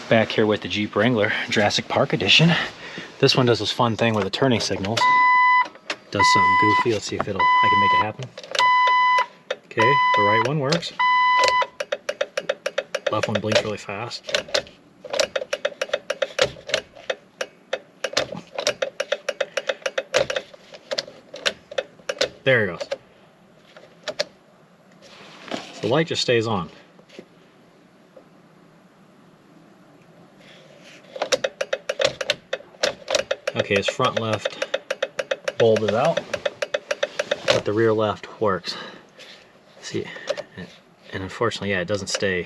Back here with the Jeep Wrangler Jurassic Park edition. This one does this fun thing with the turning signals. Does something goofy. Let's see if I can make it happen. Okay, the right one works. Left one blinks really fast. There it goes. So the light just stays on. Okay, his front left bulb is out, but the rear left works. See, and unfortunately, yeah, it doesn't stay.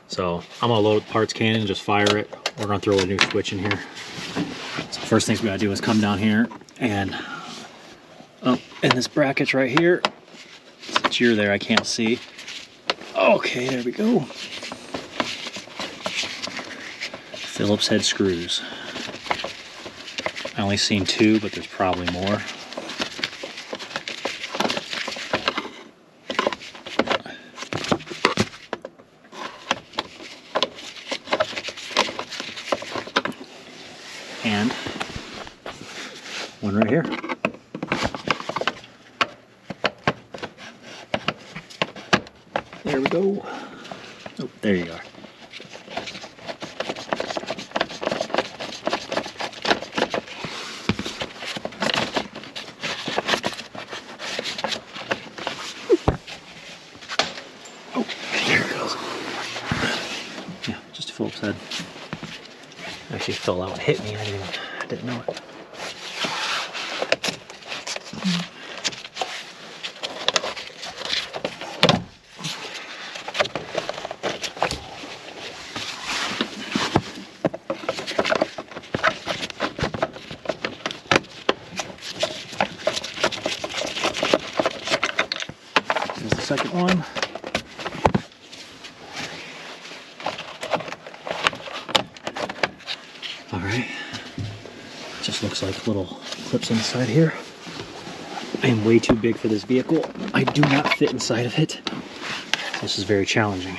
So I'm gonna load the parts can and just fire it. We're gonna throw a new switch in here. So first things we gotta do is come down here and up in this bracket right here. Since you're there, I can't see. Okay, there we go. Phillips head screws. I only seen 2, but there's probably more. And one right here. There we go. Oh, there you are. Phillips head. Actually fell out and hit me. I didn't know it. Here's the second one. Alright, just looks like little clips inside here. I am way too big for this vehicle. I do not fit inside of it. This is very challenging.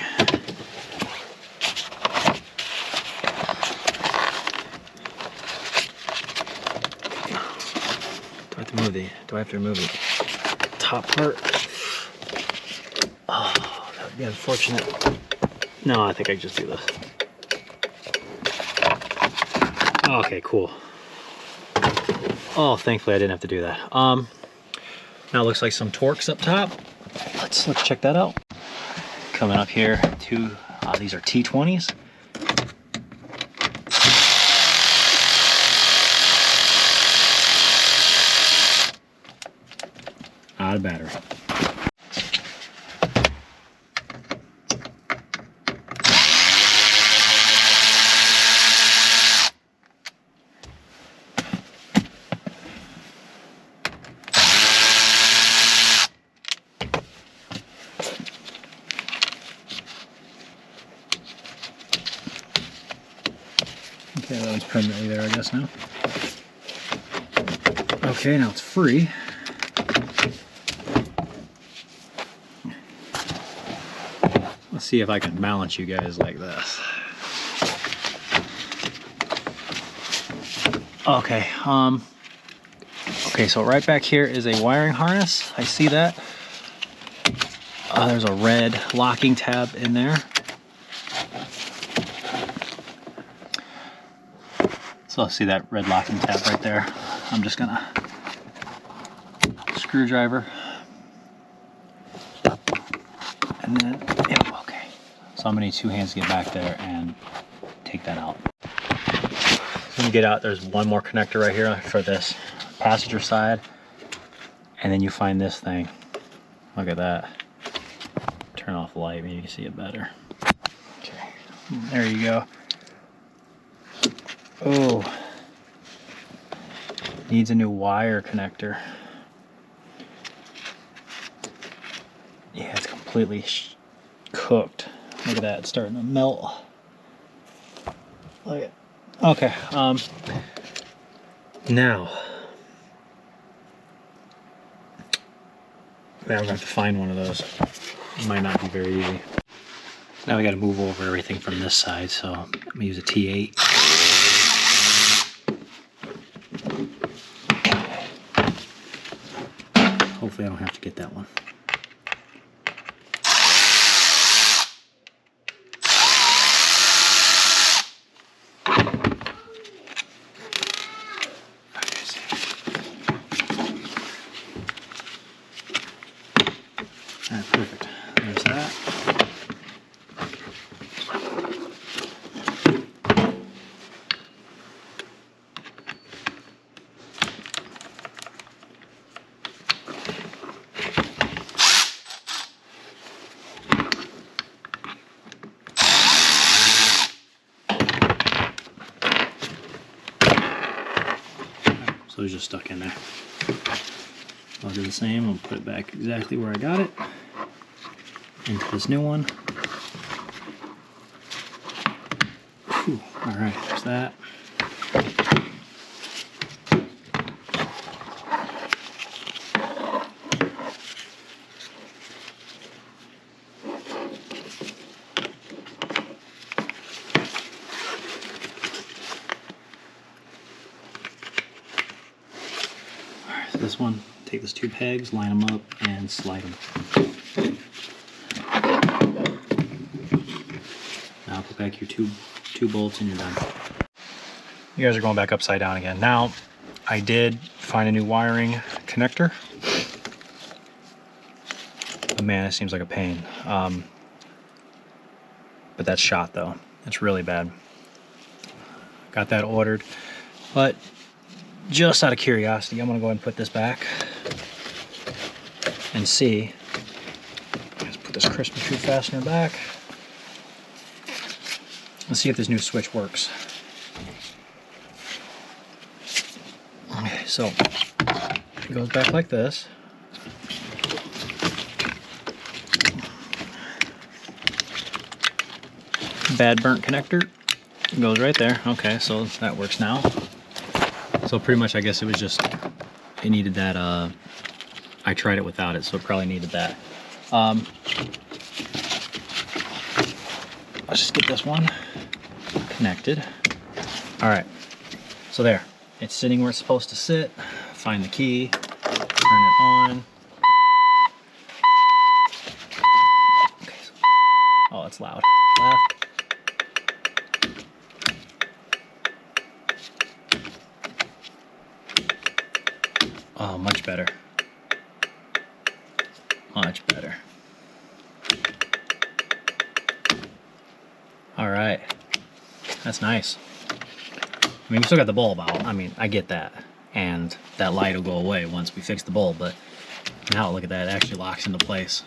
Do I have to remove the top part? Oh, that would be unfortunate. No, I think I can just do this. Okay, cool. Oh, thankfully I didn't have to do that. Now it looks like some Torx up top. Let's check that out. Coming up here, these are T20s. Out of battery. Okay, that one's permanently there, I guess, now. Okay, now it's free. Let's see if I can balance you guys like this. Okay, okay, so right back here is a wiring harness. I see that. There's a red locking tab in there. So see that red locking tab right there. I'm just gonna screwdriver, and then okay. So I'm gonna need 2 hands to get back there and take that out. So when you get out, there's one more connector right here for this passenger side, and then you find this thing. Look at that. Turn off the light, maybe you can see it better. Okay, there you go. Oh, needs a new wire connector. Yeah, it's completely cooked. Look at that, it's starting to melt. Look at, okay, now I'm gonna have to find one of those. It might not be very easy. Now we got to move over everything from this side, so I'm gonna use a T8. Hopefully I don't have to get that one. Alright, perfect. There's that. So it's just stuck in there. I'll do the same. I'll put it back exactly where I got it. Into this new one. Whew. All right, there's that. This one, take those two pegs, line them up, and slide them. Now put back your two bolts and you're done. You guys are going back upside down again. Now, I did find a new wiring connector. But man, it seems like a pain. But that's shot though. It's really bad. Got that ordered. But just out of curiosity, I'm gonna go ahead and put this back and see. Let's put this Christmas tree fastener back. Let's see if this new switch works. Okay, so it goes back like this. Bad burnt connector goes right there. Okay, so that works now. So pretty much, I guess it was just, it needed that, I tried it without it, so it probably needed that. Let's just get this one connected. All right, so there, it's sitting where it's supposed to sit. Find the key, turn it on. Okay, so, oh, it's loud. Left. Oh, much better. Much better. All right. That's nice. I mean, we still got the bulb out. I mean, I get that. And that light will go away once we fix the bulb, but now look at that. It actually locks into place.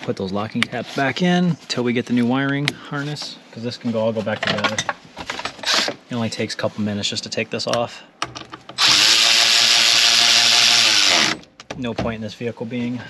Put those locking tabs back in until we get the new wiring harness, because this can all go back together. It only takes a couple minutes just to take this off. No point in this vehicle being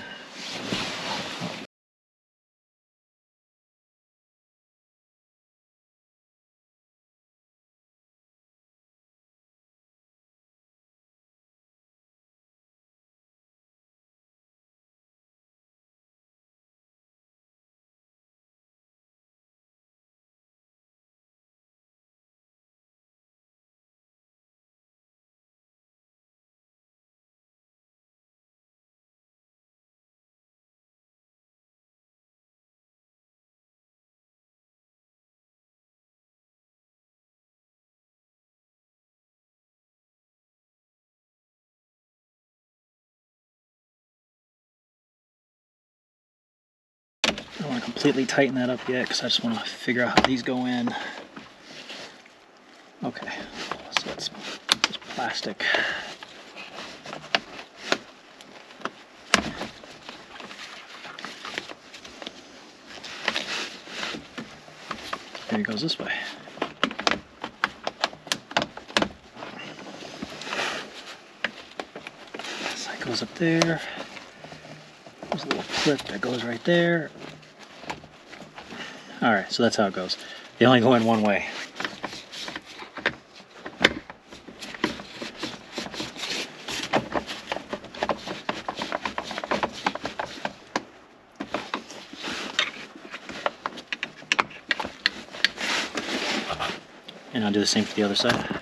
I don't want to completely tighten that up yet because I just want to figure out how these go in. Okay, so it's plastic. Here it goes this way. goes up there. There's a little clip that goes right there. Alright, so that's how it goes. They only go in one way. And I'll do the same for the other side.